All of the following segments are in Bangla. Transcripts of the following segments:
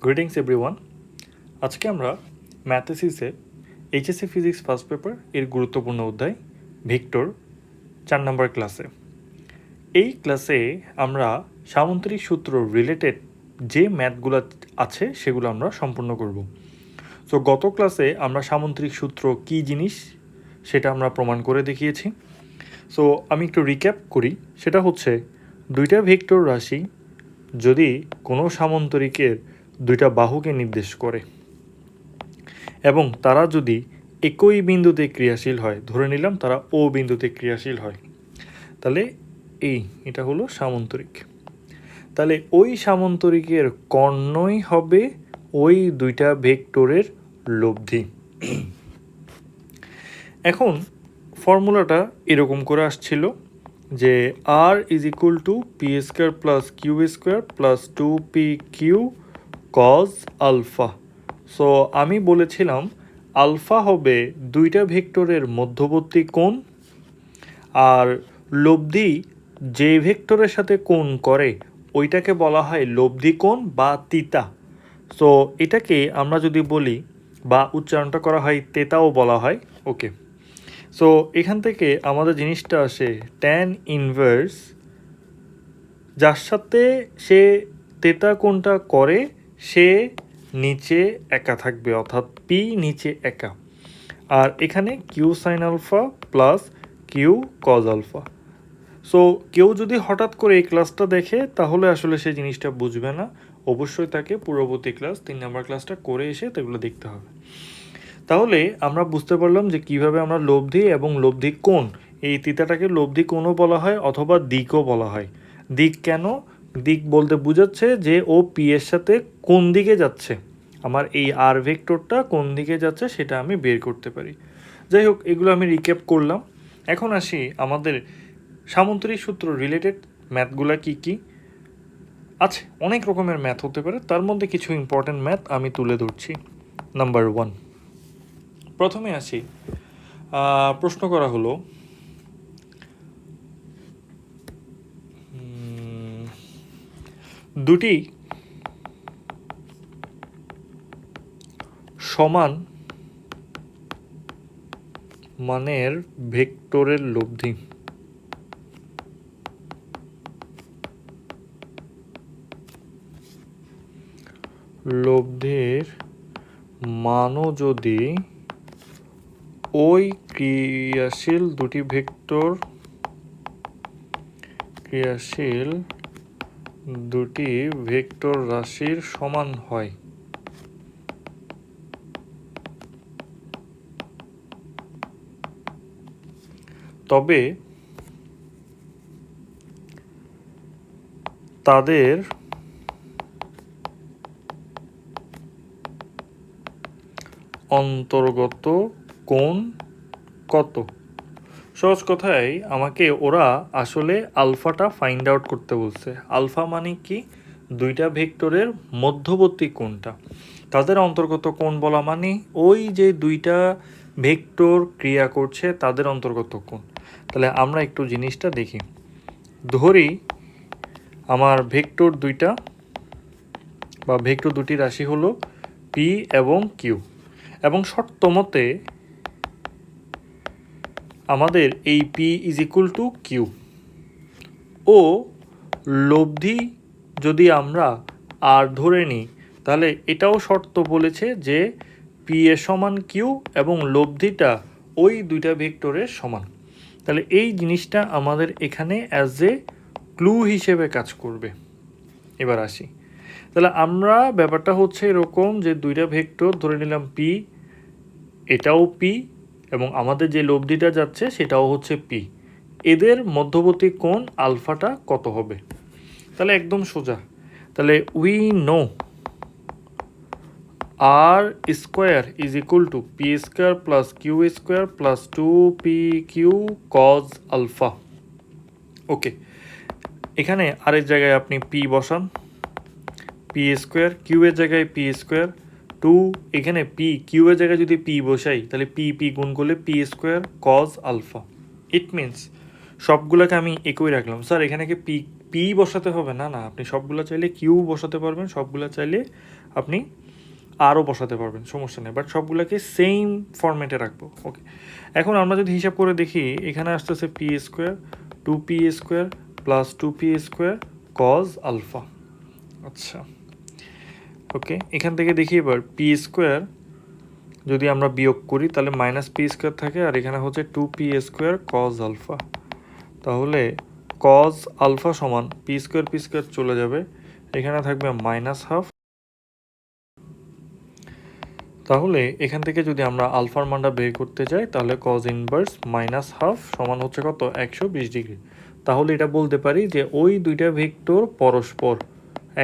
Greetings everyone. আজকে আমরা ম্যাথেসিসে এইচএসসি ফিজিক্স ফার্স্ট পেপার এর গুরুত্বপূর্ণ অধ্যায় ভেক্টর 4 নম্বর ক্লাসে। এই ক্লাসে আমরা সামন্তরিক সূত্র রিলেটেড যে ম্যাথগুলো আছে সেগুলো আমরা সম্পূর্ণ করব। সো গত ক্লাসে আমরা সামন্তরিক সূত্র কী জিনিস সেটা আমরা প্রমাণ করে দেখিয়েছি। সো আমি একটু রিক্যাপ করি। সেটা হচ্ছে দুইটা ভেক্টর রাশি যদি কোনো সামন্তরিকের দুইটা বাহুকে নির্দেশ করে এবং তারা যদি একই বিন্দুতে ক্রিয়াশীল হয়, ধরে নিলাম তারা ও বিন্দুতে ক্রিয়াশীল হয়, তাহলে এটা হলো সামন্তরিক। তাহলে ওই সামন্তরিকের কর্ণই হবে ওই দুইটা ভেক্টরের লব্ধি। এখন ফর্মুলাটা এরকম করে আসছিল যে R is equal to P square plus Q square plus 2pq cos alpha. So আমি বলেছিলাম আলফা হবে দুইটা ভেক্টরের মধ্যবর্তী কোণ, আর লব্ধি যে ভেক্টরের সাথে কোণ করে ওইটাকে বলা হয় লব্ধি কোণ বা তিতা। সো এটাকে আমরা যদি বলি বা উচ্চারণটা করা হয় তেতাও বলা হয়। ওকে, সো এখান থেকে আমাদের জিনিসটা আসে ট্যান ইনভার্স, যার সাথে সে তেতা কোণটা করে সে নিচে একা থাকবে, অর্থাৎ পি নিচে একা, আর এখানে q sine alpha plus q cos alpha. So কেউ যদি হঠাৎ করে এই ক্লাসটা দেখে তাহলে আসলে সে জিনিসটা বুঝবে না, অবশ্যই তাকে পূর্ববর্তী ক্লাস 3 নম্বর ক্লাসটা করে এসে সেগুলো দেখতে হবে। তাহলে আমরা বুঝতে পারলাম যে কিভাবে আমরা লব্ধি এবং লব্ধি কোণ, এই তিতাটাকে লব্ধি কোণও বলা হয় অথবা দিকও বলা হয়। দিক কেন? দিক বলতে বোঝাচ্ছে যে ও পি এর সাথে কোন দিকে যাচ্ছে, আমার এই আর ভেক্টরটা কোন দিকে যাচ্ছে সেটা আমি বের করতে পারি। যাই হোক, এগুলো আমি রিক্যাপ করলাম। এখন আসি আমাদের সামন্তরিক সূত্র রিলেটেড ম্যাথগুলো কি কি আছে। অনেক রকমের ম্যাথ হতে পারে, তার মধ্যে কিছু ইম্পর্টেন্ট ম্যাথ আমি তুলে ধরছি। নাম্বার 1, প্রথমে আসি, প্রশ্ন করা হলো দুটি সমান মানের ভেক্টরের লব্ধির মানও যদি ওই ক্রিয়াশীল দুটি ভেক্টর রাশির সমান হয়, তবে তাদের অন্তর্গত কোণ কত? সহজ কথায় আমাকে ওরা আসলে আলফাটা ফাইন্ড আউট করতে বলছে। আলফা মানে কি? দুইটা ভেক্টরের মধ্যবর্তী কোণটা, তাদের অন্তর্গত কোণ বলা মানে ওই যে দুইটা ভেক্টর ক্রিয়া করছে তাদের অন্তর্গত কোণ। তাহলে আমরা একটু জিনিসটা দেখি। ধরি আমার ভেক্টর দুইটা বা ভেক্টর দুটি রাশি হলো পি এবং কিউ, এবং শর্ত মতে আমাদের এই P is equal to Q ও লব্ধি যদি আমরা আর ধরে নিই তাহলে এটাও শর্ত বলেছে যে পি এর সমান কিউ এবং লব্ধিটা ওই দুইটা ভেক্টরের সমান। তাহলে এই জিনিসটা আমাদের এখানে অ্যাজ এ ক্লু হিসেবে কাজ করবে। এবার আসি, তাহলে আমরা ব্যাপারটা হচ্ছে এরকম যে দুইটা ভেক্টর ধরে নিলাম পি, এটাও পি এবং আমাদের যে লব্ধিটা যাচ্ছে সেটাও হচ্ছে পি, এদের মধ্যবর্তী কোণ আলফাটা কত হবে? তাহলে একদম সোজা, তাহলে we know R square is equal to P square plus Q square plus 2pq cos alpha. Okay, এখানে আরেক জায়গায় আপনি পি বসান, পি স্কোয়ার, কিউ এর জায়গায় পি স্কোয়ার, 2 এখানে পি, কিউ এর জায়গায় যদি পি বসাই তাহলে পি গুণ করলে p square cos alpha. It means সবগুলোকে আমি একই রাখলাম। স্যার এখানে কি পি পি বসাতে হবে? না না, আপনি সবগুলো চাইলে কিউ বসাতে পারবেন, সবগুলো চাইলে আপনি আরও বসাতে পারবেন, সমস্যা নেই, বাট সবগুলোকে সেম ফরম্যাটে রাখবো। ওকে, এখন আমরা যদি হিসাব করে দেখি, এখানে আসতেছে p square, 2p square plus 2p square cos alpha. আচ্ছা, ওকে, এখান থেকে দেখি এবার পি স্কোয়ার যদি আমরা বিয়োগ করি তাহলে মাইনাস পি স্কোয়ার থাকে, আর এখানে হচ্ছে 2p স্কোয়ার কজ আলফা। তাহলে কজ আলফা সমান পি স্কোয়ার চলে যাবে, এখানে থাকবে মাইনাস হাফ। তাহলে এখান থেকে যদি আমরা আলফার মানটা বের করতে চাই তাহলে কজ ইনভার্স মাইনাস হাফ সমান হচ্ছে কত? 120 ডিগ্রি। তাহলে এটা বলতে পারি যে ওই দুইটা ভেক্টর পরস্পর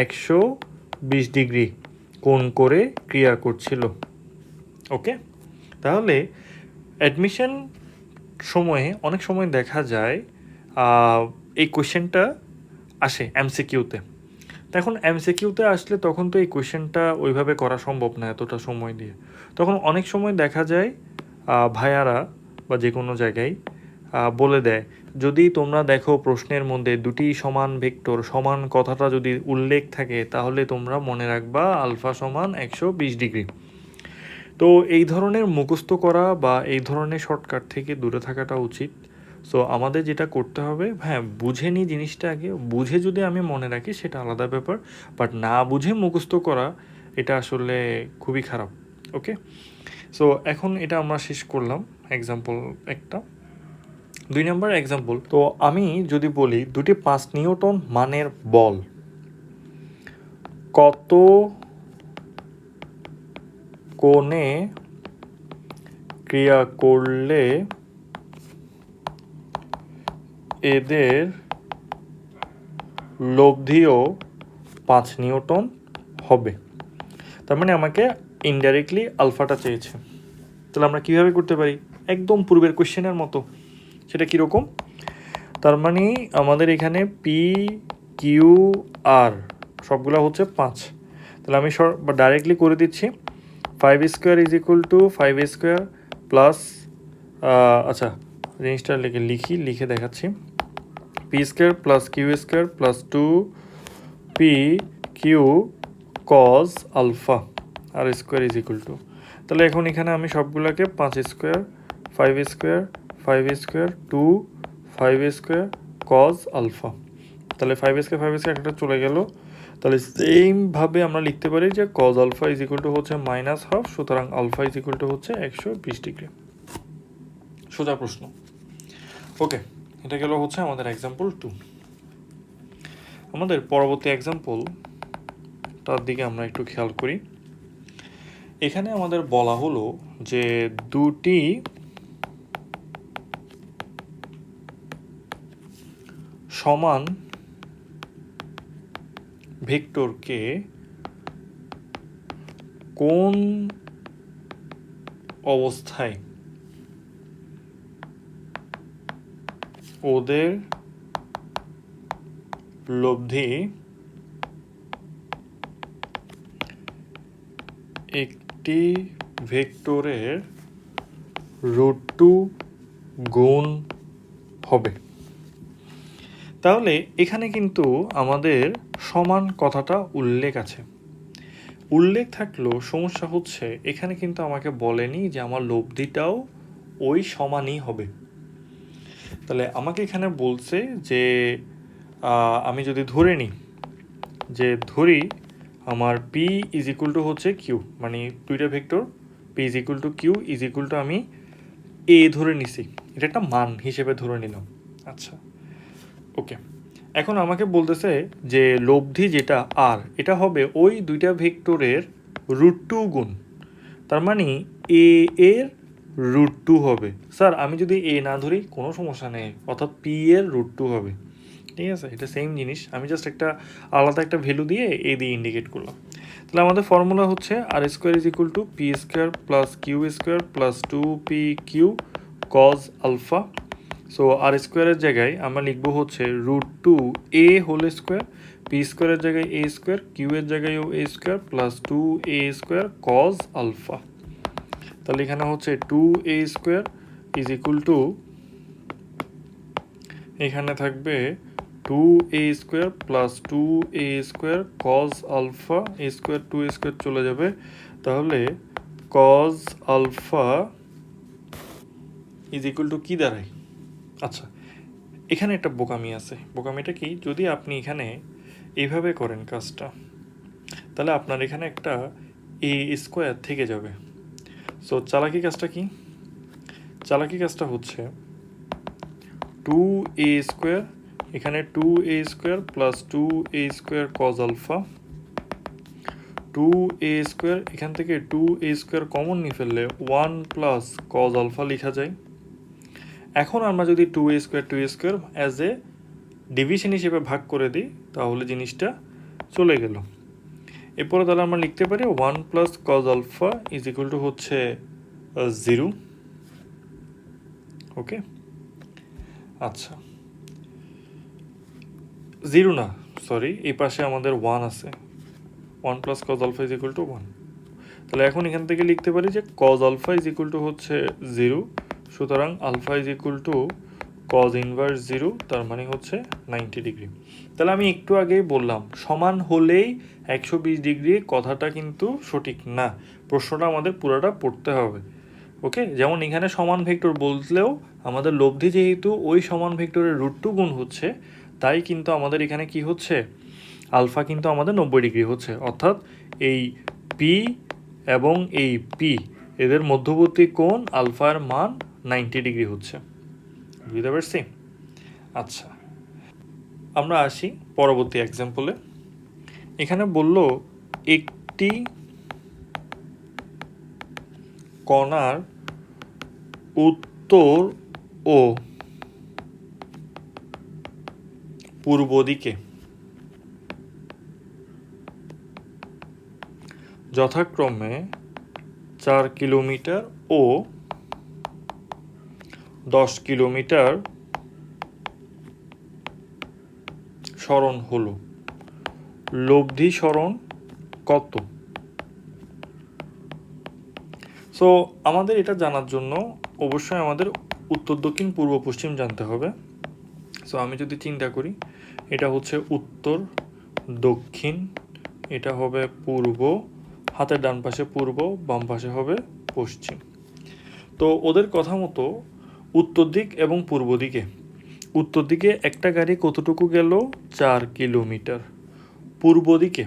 120 ডিগ্রি কোণ করে ক্রিয়া করছিল। ওকে, তাহলে অ্যাডমিশন সময়ে অনেক সময় দেখা যায় এই কোয়েশ্চেনটা আসে এমসিকিউতে। এখন এমসিকিউতে আসলে তখন তো এই কোয়েশ্চেনটা ওইভাবে করা সম্ভব না এতটা সময় দিয়ে। তখন অনেক সময় দেখা যায় ভাইয়ারা বা যে কোনো জায়গায় বলে দেয়, যদি তোমরা দেখো প্রশ্নের মধ্যে দুটি সমান ভেক্টর সমান কথাটা যদি উল্লেখ থাকে তাহলে তোমরা মনে রাখবা আলফা সমান 120 ডিগ্রি। তো এই ধরনের মুখস্থ করা বা এই ধরনের শর্টকাট থেকে দূরে থাকাটা উচিত। সো আমাদের যেটা করতে হবে, হ্যাঁ বুঝে নিই জিনিসটা আগে, বুঝে যদি আমি মনে রাখি সেটা আলাদা ব্যাপার, বাট না বুঝে মুখস্থ করা এটা আসলে খুবই খারাপ। ওকে, সো এখন এটা আমরা শেষ করলাম এক্সাম্পল একটা। 2 নম্বর এক্সাম্পল, তো আমি যদি বলি দুটি 5 নিউটন মানের বল কত কোণে ক্রিয়া করলে এদের লব্ধিও 5 নিউটন হবে। তার মানে আমাকে ইনডাইরেক্টলি আলফাটা চেয়েছে। তাহলে আমরা কীভাবে করতে পারি? একদম পূর্বের কোশ্চেনের মতো। সেটা কীরকম? তার মানে আমাদের এখানে পি কিউ আর সবগুলো হচ্ছে 5। তাহলে আমি ডাইরেক্টলি করে দিচ্ছি 5 square is equal to 5 square plus, আচ্ছা জিনিসটা লিখে দেখাচ্ছি, p square plus Q square plus 2p Q cos alpha R square is equal to, তাহলে এখন এখানে আমি সবগুলোকে 5 square 5 square 5 square 2 5 square cos alpha, তাহলে 5 স্কোয়ার একটা চলে গেল। তাহলে সেমভাবে আমরা লিখতে পারি যে cos alpha is equal to হচ্ছে মাইনাস হাফ, সুতরাং আলফা ইজ ইকুয়াল টু হচ্ছে 120 ডিগ্রি। সোজা প্রশ্ন। ওকে, এটা গেল হচ্ছে আমাদের এক্সাম্পল 2। আমাদের পরবর্তী এক্সাম্পল তার দিকে আমরা একটু খেয়াল করি। এখানে আমাদের বলা হলো যে দুটি সমান ভেক্টরকে কোন অবস্থায় ওদের লব্ধি একটি ভেক্টরের √2 গুণ হবে। তাহলে এখানে কিন্তু আমাদের সমান কথাটা উল্লেখ আছে। উল্লেখ থাকলেও সমস্যা হচ্ছে এখানে কিন্তু আমাকে বলেনি যে আমার লব্ধিটাও ওই সমানই হবে। তাহলে আমাকে এখানে বলছে যে আমি যদি ধরে নিই যে আমার পি ইজ ইকুয়াল টু হচ্ছে কিউ, মানে দুইটা vector p is equal to q is equal to আমি এ ধরে নিছি, এটা একটা মান হিসেবে ধরে নিলাম। আচ্ছা, ওকে, এখন আমাকে বলতেছে যে লব্ধি যেটা আর এটা হবে ওই দুইটা ভেক্টরের √2 গুণ, তার মানে এ এর √2 হবে। স্যার আমি যদি এ না ধরি কোনো সমস্যা নেই, অর্থাৎ পি এর √2 হবে। ঠিক আছে, এটা সেম জিনিস, আমি জাস্ট একটা আলাদা একটা ভ্যালু দিয়ে এ দিয়ে ইন্ডিকেট করলাম। তাহলে আমাদের ফর্মুলা হচ্ছে R square is equal to P square plus Q square plus 2p Q cos alpha. So R স্কোয়ারের জায়গায় আমরা লিখবো হচ্ছে √2 এ হোল স্কোয়ার, পি স্কোয়ারের জায়গায় এ স্কোয়ার, কিউ এর জায়গায়ও A square plus 2a square cos alpha. তাহলে এখানে হচ্ছে 2a square is equal two, এখানে থাকবে 2a² plus 2a² cos alpha a square 2a² চলে যাবে, তাহলে cos alpha is equal to কী দাঁড়ায়? আচ্ছা, এখানে একটা বোকামি আছে। বোকামিটা কি? যদি আপনি এখানে এইভাবে করেন কাজটা, তাহলে আপনার এখানে একটা a² থেকে যাবে। সো চালাকি কাজটা কি? চালাকি কাজটা হচ্ছে 2a² এখানে 2a² plus 2a² cos alpha, 2a² এখান থেকে 2a² কমন নিয়ে ফেললে 1 প্লাস কজ আলফা লেখা যায়। এখন আমরা যদি 2a² অ্যাজ এ ডিভিশন হিসেবে ভাগ করে দিই, তাহলে জিনিসটা চলে গেল। এরপরে তাহলে আমরা লিখতে পারি 1 plus cos alpha is equal to হচ্ছে 0। ওকে, আচ্ছা 0 না, সরি, এই পাশে আমাদের 1 আছে। 1 plus cos alpha is equal to 1। তাহলে এখন এখান থেকে লিখতে পারি যে cos alpha is equal to হচ্ছে 0, সুতরাং alpha is equal to cos inverse 0, তার মানে হচ্ছে 90 ডিগ্রি। তাহলে আমি একটু আগেই বললাম সমান হলেই 120 ডিগ্রি কথাটা কিন্তু সঠিক না, প্রশ্নটা আমাদের পুরোটা পড়তে হবে। ওকে, যেমন এখানে সমান ভেক্টর বললেও আমাদের লব্ধি যেহেতু ওই সমান ভেক্টরের √2 গুণ হচ্ছে, তাই কিন্তু আমাদের এখানে কি হচ্ছে, আলফা কিন্তু আমাদের 90 ডিগ্রি হচ্ছে, অর্থাৎ এই পি এবং এই পি এদের মধ্যবর্তী কোণ আলফার মান 90 ডিগ্রি হচ্ছে। বুঝতে পারছি? আচ্ছা, আমরা আসি পরবর্তী এক্সাম্পলে। এখানে বলল একটি কণার উত্তর ও পূর্ব দিকে যথাক্রমে 4 কিলোমিটার ও 10 কিলোমিটার সরণ হলো, লব্ধি সরণ কত? সো আমাদের এটা জানার জন্য অবশ্যই আমাদের উত্তর দক্ষিণ পূর্ব পশ্চিম জানতে হবে। সো আমি যদি চিন্তা করি, এটা হচ্ছে উত্তর, দক্ষিণ, এটা হবে পূর্ব, হাতের ডান পাশে পূর্ব, বাম পাশে হবে পশ্চিম। তো ওদের কথা মতো উত্তর দিক এবং পূর্ব দিকে, উত্তর দিকে একটা গাড়ি কতটুকু গেল? 4 কিলোমিটার। পূর্ব দিকে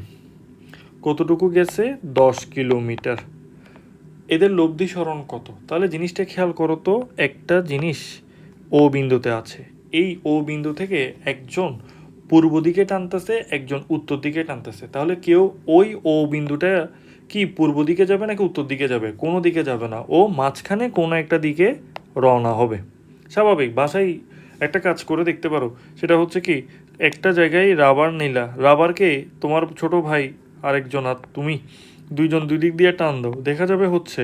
কতটুকু গেছে? 10 কিলোমিটার। এদের লব্ধি সরণ কত? তাহলে জিনিসটা খেয়াল করো তো, একটা জিনিস ও বিন্দুতে আছে, এই ও বিন্দু থেকে একজন পূর্ব দিকে টানতেছে, একজন উত্তর দিকে টানতেছে, তাহলে কেউ ওই ও বিন্দুটা কি পূর্ব দিকে যাবে নাকি উত্তর দিকে যাবে? কোনো দিকে যাবে না, ও মাঝখানে কোনো একটা দিকে রওনা হবে। স্বাভাবিক, বাসায় একটা কাজ করে দেখতে পারো, সেটা হচ্ছে কি, একটা জায়গায় রাবার নিলা, রাবারকে তোমার ছোট ভাই আরেকজন আর তুমি দুইজন দুই দিক দিয়ে টান দাও, দেখা যাবে হচ্ছে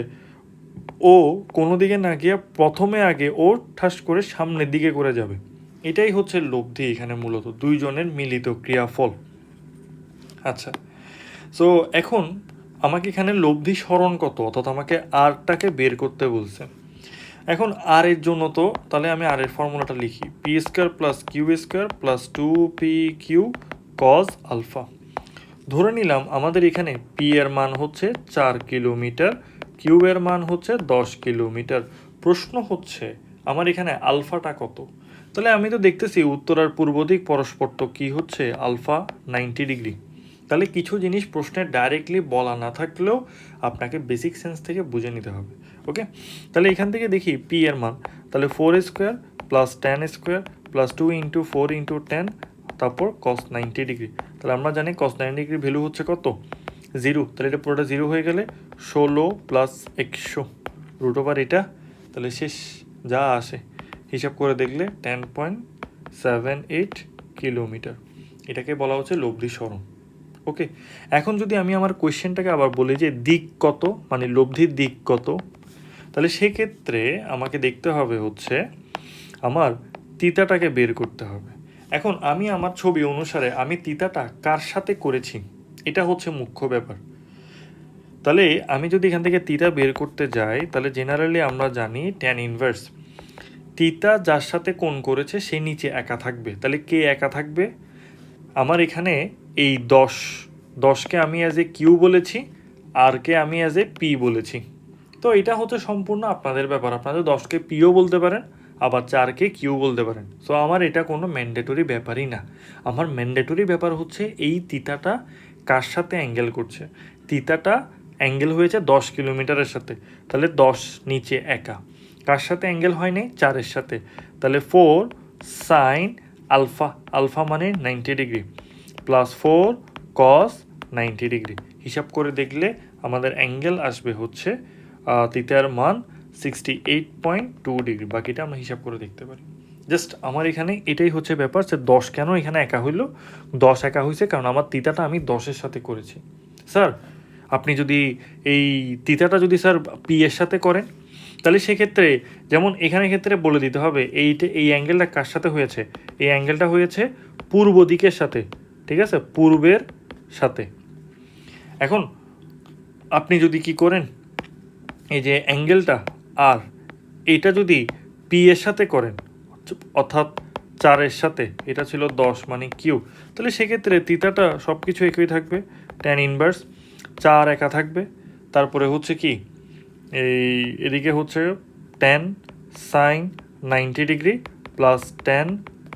ও কোনো দিকে না গিয়ে প্রথমে আগে ও ঠাস করে সামনের দিকে করে যাবে। এটাই হচ্ছে লব্ধি এখানে মূলত দুইজনের মিলিত ক্রিয়াফল। আচ্ছা, সো এখন আমাকে এখানে লব্ধি সরণ কত, অর্থাৎ আমাকে আরটাকে বের করতে বলছে। এখন আর এর জন্য তো তাহলে আমি আর এর ফর্মুলাটা লিখি, p² plus q² plus 2pq cos alpha. ধরে নিলাম আমাদের এখানে পি এর মান হচ্ছে 4 কিলোমিটার, কিউ এর মান হচ্ছে 10 কিলোমিটার। প্রশ্ন হচ্ছে আমার এখানে আলফাটা কত? তাহলে আমি তো দেখতেছি উত্তর আর পূর্ব দিক পরস্পর, তো কী হচ্ছে, আলফা 90 ডিগ্রি। তাহলে কিছু জিনিস প্রশ্নে ডাইরেক্টলি বলা না থাকলেও আপনাকে বেসিক সেন্স থেকে বুঝে নিতে হবে। ওকে, তাহলে এখান থেকে দেখি পি এর মান, তাহলে 4² প্লাস 10² প্লাস 2 ইন্টু 4 ইন্টু 10, তারপর cos 90 ডিগ্রি। তাহলে আমরা জানি cos 90 ডিগ্রি ভ্যালু হচ্ছে কত? 0। তাহলে এটা পুরোটা 0 হয়ে গেলে 16 প্লাস 100 √, এটা তাহলে শেষ যা আসে হিসাব করে দেখলে 10.78 কিলোমিটার। এটাকে বলা হচ্ছে লব্ধি সরণ। ওকে, এখন যদি আমি আমার কোয়েশ্চেনটাকে আবার বলি যে দিক কত, মানে লব্ধির দিক কত, তাহলে সেক্ষেত্রে আমাকে দেখতে হবে হচ্ছে আমার তিতাটাকে বের করতে হবে। এখন আমি আমার ছবি অনুসারে আমি তিতাটা কার সাথে করেছি, এটা হচ্ছে মুখ্য ব্যাপার। তাহলে আমি যদি এখান থেকে তিতা বের করতে যাই, তাহলে জেনারেলি আমরা জানি ট্যান ইনভার্স। তিতা যার সাথে কোণ করেছে সে নিচে একা থাকবে। তাহলে কে একা থাকবে? আমার এখানে এই 10কে আমি অ্যাজ এ কিউ বলেছি, আর কে আমি অ্যাজ এ পি বলেছি। তো এটা হচ্ছে সম্পূর্ণ আপনাদের ব্যাপার, আপনাদের 10কে পিও বলতে পারেন, আবার 4কে কিউ বলতে পারেন। সো আমার এটা কোনো ম্যান্ডেটরি ব্যাপারই না। আমার ম্যান্ডেটরি ব্যাপার হচ্ছে এই তিতাটা কার সাথে অ্যাঙ্গেল করছে। তিতাটা অ্যাঙ্গেল হয়েছে 10 কিলোমিটারের সাথে, তাহলে 10 নিচে একা। কার সাথে অ্যাঙ্গেল হয়নি? 4-এর সাথে, তাহলে 4 সাইন আলফা, আলফা মানে 90 ডিগ্রি, প্লাস 4 কস 90 ডিগ্রি। হিসাব করে দেখলে আমাদের অ্যাঙ্গেল আসবে হচ্ছে তিতার মান 68.2 ডিগ্রি। বাকিটা আমরা হিসাব করে দেখতে পারি। জাস্ট আমার এখানে এটাই হচ্ছে ব্যাপার, যে 10 কেন এখানে একা হইল? 10 একা হয়েছে কারণ আমার তিতাটা আমি 10-এর সাথে করেছি। স্যার আপনি যদি এই তিতাটা যদি স্যার পি এর সাথে করেন, তাহলে সেক্ষেত্রে যেমন এখানে ক্ষেত্রে বলে দিতে হবে এই অ্যাঙ্গেলটা কার সাথে হয়েছে। এই অ্যাঙ্গেলটা হয়েছে পূর্ব দিকের সাথে, ঠিক আছে, পূর্বের সাথে। এখন আপনি যদি কি করেন, এই যে অ্যাঙ্গেলটা আর এটা যদি পি এর সাথে করেন, অর্থাৎ 4-এর সাথে, এটা ছিল 10 মানে কিউ, তাহলে সেক্ষেত্রে তিতাটা সব কিছু একই থাকবে। ট্যান ইনভার্স 4 একা থাকবে, তারপরে হচ্ছে কি এই এদিকে হচ্ছে tan sine 90 degree plus tan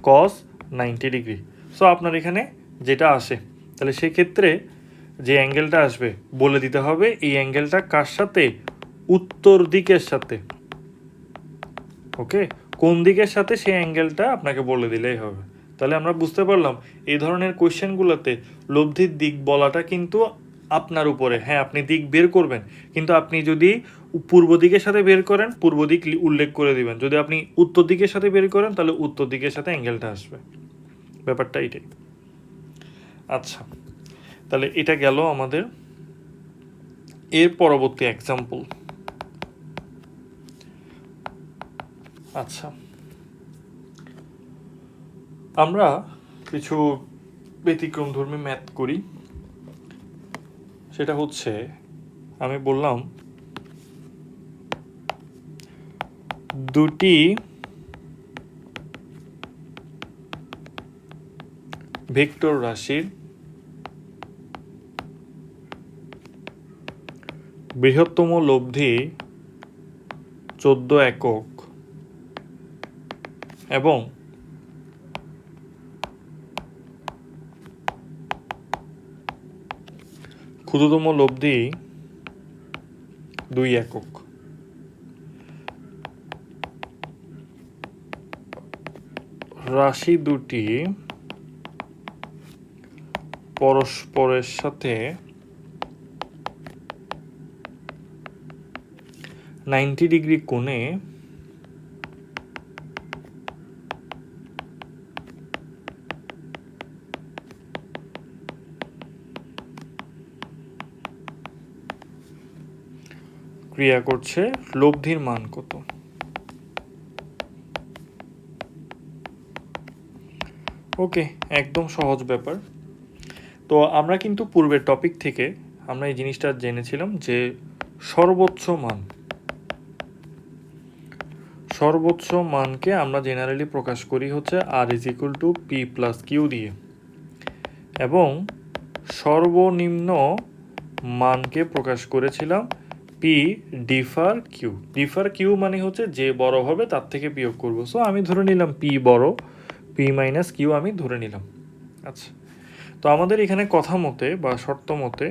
cos 90 degree. So আপনার এখানে যেটা আসে, তাহলে সেক্ষেত্রে যে অ্যাঙ্গেলটা আসবে বলে দিতে হবে এই অ্যাঙ্গেলটা কার সাথে? উত্তর দিকের সাথে। ওকে, কোন দিকের সাথে সেই অ্যাঙ্গেলটা আপনাকে বলে দিলেই হবে। তাহলে আমরা বুঝতে পারলাম এই ধরনের কোয়েশ্চেনগুলোতে লব্ধির দিক বলাটা কিন্তু আপনার উপরে। হ্যাঁ, আপনি দিক বের করবেন, কিন্তু আপনি যদি পূর্ব দিকের সাথে বের করেন পূর্ব দিক উল্লেখ করে দিবেন, যদি আপনি উত্তর দিকের সাথে বের করেন তাহলে উত্তর দিকের সাথে অ্যাঙ্গেলটা আসবে। ব্যাপারটা এটাই। আচ্ছা, তাহলে এটা গেল আমাদের। এর পরবর্তী এক্সাম্পল। আচ্ছা, আমরা কিছু ব্যতিক্রমধর্মী ম্যাথ করি। সেটা হচ্ছে, আমি বললাম দুটি ভেক্টর রাশির বৃহত্তম লব্ধি 14 একক এবং ক্ষুদ্রতম লব্ধি 2 একক। রাশি দুটি পরস্পরের সাথে 90 ডিগ্রি কোণে ক্রিয়া করছে, লব্ধির মান কত? ওকে, একদম সহজ ব্যাপার। তো আমরা কিন্তু পূর্বের টপিক থেকে আমরা এই জিনিসটা জেনেছিলাম যে সর্বোচ্চ মানকে আমরা জেনারেলি প্রকাশ করি হচ্ছে R is equal to P plus Q দিয়ে, এবং সর্বনিম্ন মানকে প্রকাশ করেছিলাম P differ Q. Differ Q মানে হচ্ছে যে বড় হবে তার থেকে বিয়োগ করব। সো আমি ধরে নিলাম পি বড়, পি মাইনাস কিউ আমি ধরে নিলাম। আচ্ছা, তো আমাদের এখানে কথা মতে বা শর্ত মতে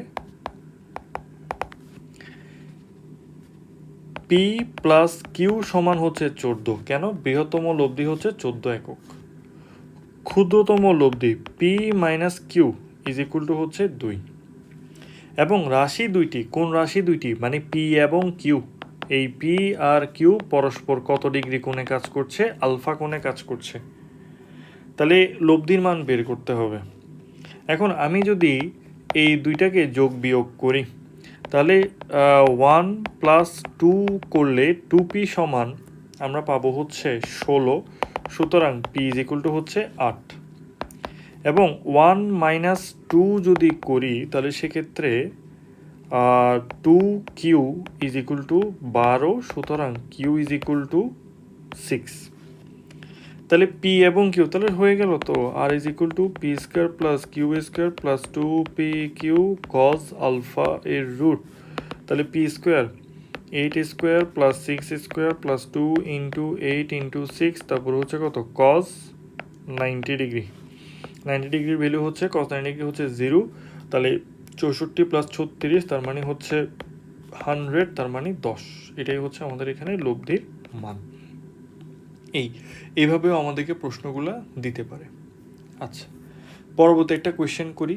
পি প্লাস কিউ সমান হচ্ছে 14। কেন? বৃহত্তম লব্ধি হচ্ছে 14 একক। ক্ষুদ্রতম লব্ধি p minus q is equal to হচ্ছে 2। এবং রাশি দুইটি, কোন রাশি দুইটি? মানে পি এবং কিউ। এই পি আর কিউ পরস্পর কত ডিগ্রি কোণে কাজ করছে? আলফা কোণে কাজ করছে। তাহলে লব্ধির মান বের করতে হবে। এখন আমি যদি এই দুইটাকে যোগ বিয়োগ করি, তাহলে 1 প্লাস 2 করলে 2p সমান আমরা পাবো হচ্ছে 16। সুতরাং পি ইজ ইকুয়াল টু হচ্ছে 8। এবং 1 মাইনাস 2 যদি করি তাহলে সেক্ষেত্রে 2q ইজ ইকুয়াল টু 12। সুতরাং q ইজ ইকুয়াল টু 6। তাহলে পি এবং কিউ তাহলে হয়ে গেল তো R is equal to P square plus Q square plus 2p/q cos alpha এর রুট, তাহলে P square 8 square plus 6 square plus 2 into 8 into 6, তারপর হচ্ছে কত cos 90 ডিগ্রি। 90 ডিগ্রির ভ্যালু হচ্ছে cos 90 ডিগ্রি হচ্ছে 0, তাহলে 64 প্লাস 36 তার মানে হচ্ছে 100, তার মানে 10। এটাই হচ্ছে আমাদের এখানে লব্ধির মান। এইভাবেও আমাদেরকে প্রশ্নগুলা দিতে পারে। আচ্ছা, পরবর্তী একটা কোয়েশ্চেন করি,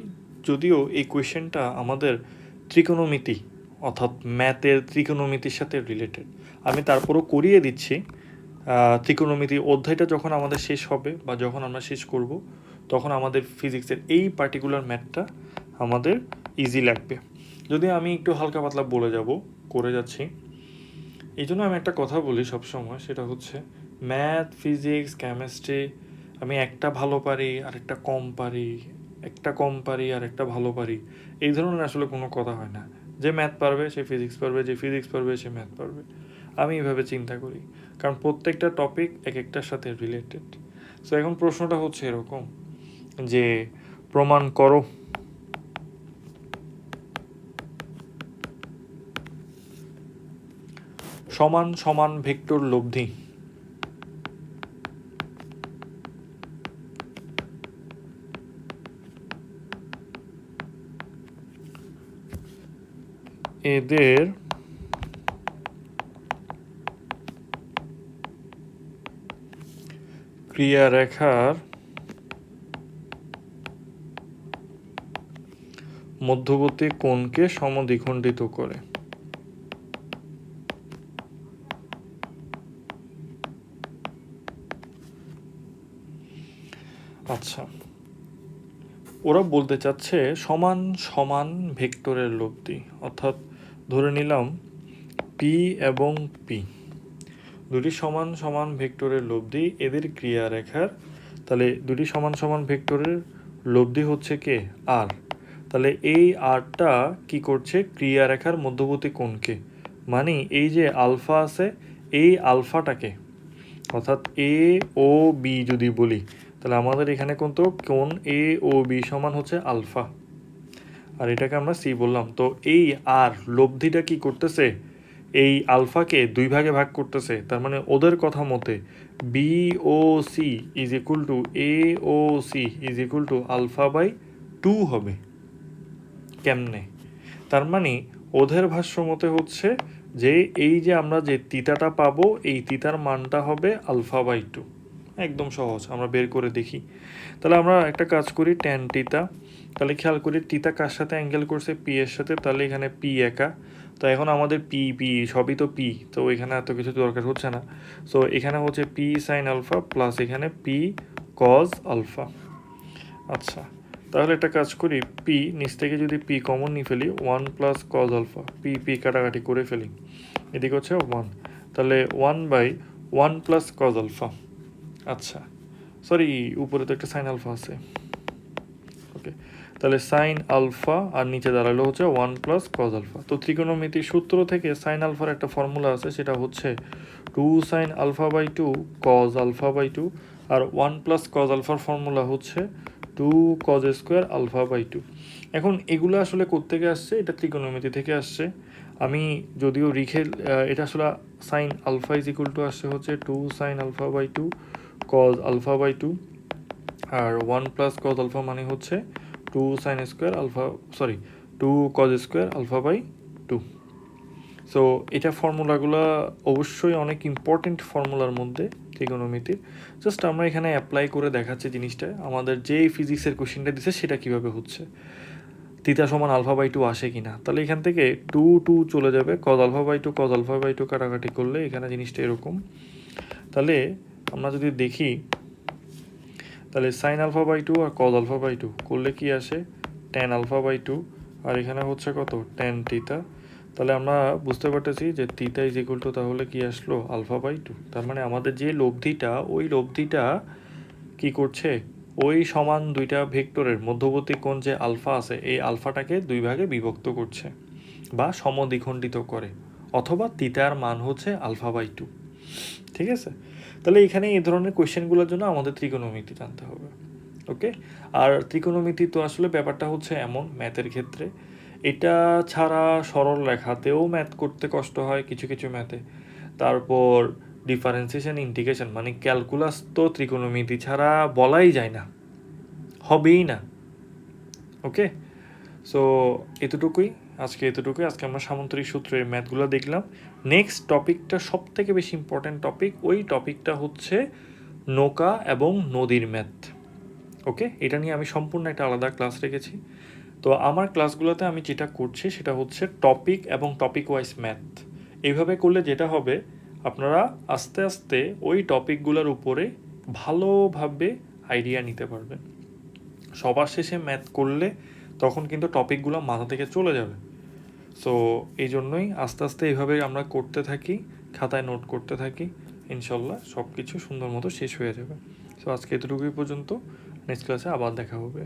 যদিও এই কোয়েশ্চেনটা আমাদের ত্রিকোণমিতি অর্থাৎ ম্যাথের ত্রিকোণমিতির সাথে রিলেটেড, আমি তারপরও করিয়ে দিচ্ছি। ত্রিকোণমিতি অধ্যায়টা যখন আমাদের শেষ হবে বা যখন আমরা শেষ করব, তখন আমাদের ফিজিক্সের এই পার্টিকুলার ম্যাথটা আমাদের ইজি লাগবে। যদি আমি একটু হালকা পাতলা বলে যাব, করে যাচ্ছি, এই জন্য আমি একটা কথা বলি সবসময়, সেটা হচ্ছে ম্যাথ, ফিজিক্স, কেমিস্ট্রি আমি একটা ভালো পারি আর একটা কম পারি, একটা কম পারি আর একটা ভালো পারি, এই ধরনের আসলে কোনো কথা হয় না। যে ম্যাথ পারবে সে ফিজিক্স পারবে, যে ফিজিক্স পারবে সে ম্যাথ পারবে। আমি এইভাবে চিন্তা করি, কারণ প্রত্যেকটা টপিক এক একটার সাথে রিলেটেড। সো এখন প্রশ্নটা হচ্ছে এরকম যে প্রমাণ করো সমান সমান ভেক্টর লব্ধি এদের ক্রিয়ারেখার মধ্যবর্তী কোণকে সমদ্বিখণ্ডিত করে। আচ্ছা, ওরা বলতে চাচ্ছে সমান সমান ভেক্টরের লব্ধি, অর্থাৎ ধরে নিলাম পি এবং পি দুটি সমান সমান ভেক্টরের লব্ধি, এদের ক্রিয়ারেখার, তাহলে দুটি সমান সমান ভেক্টরের লব্ধি হচ্ছে কে আর, তাহলে এই আরটা কি করছে ক্রিয়ারেখার মধ্যবর্তী কোণকে, মানে এই যে আলফা আছে এই আলফাটাকে, অর্থাৎ এ ও বি যদি বলি, তাহলে আমাদের এখানে কিন্তু কোণ এ ও বি সমান হচ্ছে আলফা, আর এটাকে আমরা সি বললাম। তো এই আর লব্ধিটা কি করতেছে, এই আলফাকে দুই ভাগে ভাগ করতেছে, তার মানে ওদের কথা মতে B O C is equal to A O C is equal to alpha by 2 হবে। কেমনে? তার মানে ওদের ভাষ্য মতে হচ্ছে যে এই যে আমরা যে তিতাটা পাবো এই তিতার মানটা হবে আলফা বাই 2। একদম সহজ, আমরা বের করে দেখি। তাহলে আমরা একটা কাজ করি, ট্যান টিতা, তাহলে খেয়াল করি টিতা কার সাথে অ্যাঙ্গেল করছে পি এর সাথে, তাহলে এখানে পি একা, তো এখন আমাদের পি পি সবই তো পি, তো এখানে এত কিছু দরকার হচ্ছে না। সো এখানে হচ্ছে পি সাইন আলফা প্লাস এখানে পি কজ আলফা। আচ্ছা, তাহলে একটা কাজ করি, পি নিচ থেকে যদি পি কমন নিয়ে ফেলি 1 plus cos alpha, p p কাটাকাটি করে ফেলি, এদিকে হচ্ছে 1, তাহলে 1/1 প্লাস কজ আলফা। আচ্ছা সরি, উপরে তো একটা সাইন আলফা আছে, ওকে, তাহলে সাইন আলফা আর নিচে দাঁড়ালো হচ্ছে 1 প্লাস কজ আলফা। তো ত্রিকোণমিতির সূত্র থেকে সাইন আলফার একটা ফর্মুলা আছে, সেটা হচ্ছে 2 sine alpha by 2 cos alpha by 2, আর 1 প্লাস কজ আলফার ফর্মুলা হচ্ছে 2 কজ স্কোয়ার আলফা বাই 2। এখন এগুলো আসলে কোত্থেকে আসছে, এটা ত্রিকোণমিতি থেকে আসছে। আমি যদিও রিখে এটা আসলে sine alpha is equal to আসছে হচ্ছে 2 sine alpha by 2 cos alpha by 2, আর 1 প্লাস কজ আলফা মানে হচ্ছে 2 sine square alpha, sorry 2 cos square alpha by 2। So এটা ফর্মুলাগুলো অবশ্যই অনেক ইম্পর্টেন্ট ফর্মুলার মধ্যে ত্রিকোণমিতির। জাস্ট আমরা এখানে অ্যাপ্লাই করে দেখাচ্ছি জিনিসটা, আমাদের যেই ফিজিক্সের কোশ্চেনটা দিচ্ছে সেটা কিভাবে হচ্ছে, থিটা সমান আলফা বাই 2 আসে কিনা। তাহলে এখান থেকে 2 2 চলে যাবে, cos alpha by 2 cos alpha by 2 কাটাকাটি করলে এখানে জিনিসটা এরকম। তাহলে আমরা যদি দেখি, তাহলে সাইন আলফা বাই 2 আর কজ আলফা বাই 2 করলে কি আসে ট্যান আলফা বাই 2, আর এখানে হচ্ছে কত ট্যান টিতা। তাহলে আমরা বুঝতে পারতেছি যে টিতা ইজ ইকুয়াল টু তাহলে কি আসলো আলফা বাই 2। তার মানে আমাদের যে লব্ধিটা, ওই লব্ধিটা কি করছে, ওই সমান দুইটা ভেক্টরের মধ্যবর্তী কোণ যে আলফা আছে এই আলফাটাকে দুই ভাগে বিভক্ত করছে বা সমদ্বিখণ্ডিত করে, অথবা তিতার মান হচ্ছে আলফা বাই 2। ঠিক আছে, তাহলে এখানে এই ধরনের কোয়েশ্চেনগুলোর জন্য আমাদের ত্রিকোণমিতি জানতে হবে। ওকে, আর ত্রিকোণমিতি তো আসলে ব্যাপারটা হচ্ছে এমন ম্যাথের ক্ষেত্রে, এটা ছাড়া সরল রেখাতেও ম্যাথ করতে কষ্ট হয় কিছু কিছু ম্যাথে। তারপর ডিফারেন্সিয়েশন ইন্টিগ্রেশন মানে ক্যালকুলাস তো ত্রিকোণমিতি ছাড়া বলাই যায় না, হবেই না। ওকে, সো এতটুকুই আজকে আমরা সামন্তরিক সূত্রের ম্যাথগুলো দেখলাম। নেক্সট টপিকটা সব থেকে বেশি ইম্পর্ট্যান্ট টপিক, ওই টপিকটা হচ্ছে নৌকা এবং নদীর ম্যাথ। ওকে, এটা নিয়ে আমি সম্পূর্ণ একটা আলাদা ক্লাস রেখেছি। তো আমার ক্লাসগুলোতে আমি যেটা করছি সেটা হচ্ছে টপিক এবং টপিক ওয়াইজ ম্যাথ। এইভাবে করলে যেটা হবে, আপনারা আস্তে আস্তে ওই টপিকগুলোর উপরে ভালোভাবে আইডিয়া নিতে পারবেন। সবার শেষে ম্যাথ করলে তখন কিন্তু টপিকগুলো মাথা থেকে চলে যাবে। সো এই জন্যই আস্তে আস্তে এইভাবে আমরা করতে থাকি, খাতায় নোট করতে থাকি, ইনশাল্লাহ সব কিছু সুন্দর মতো শেষ হয়ে যাবে। সো আজকে এতটুকুই পর্যন্ত, নেক্সট ক্লাসে আবার দেখা হবে।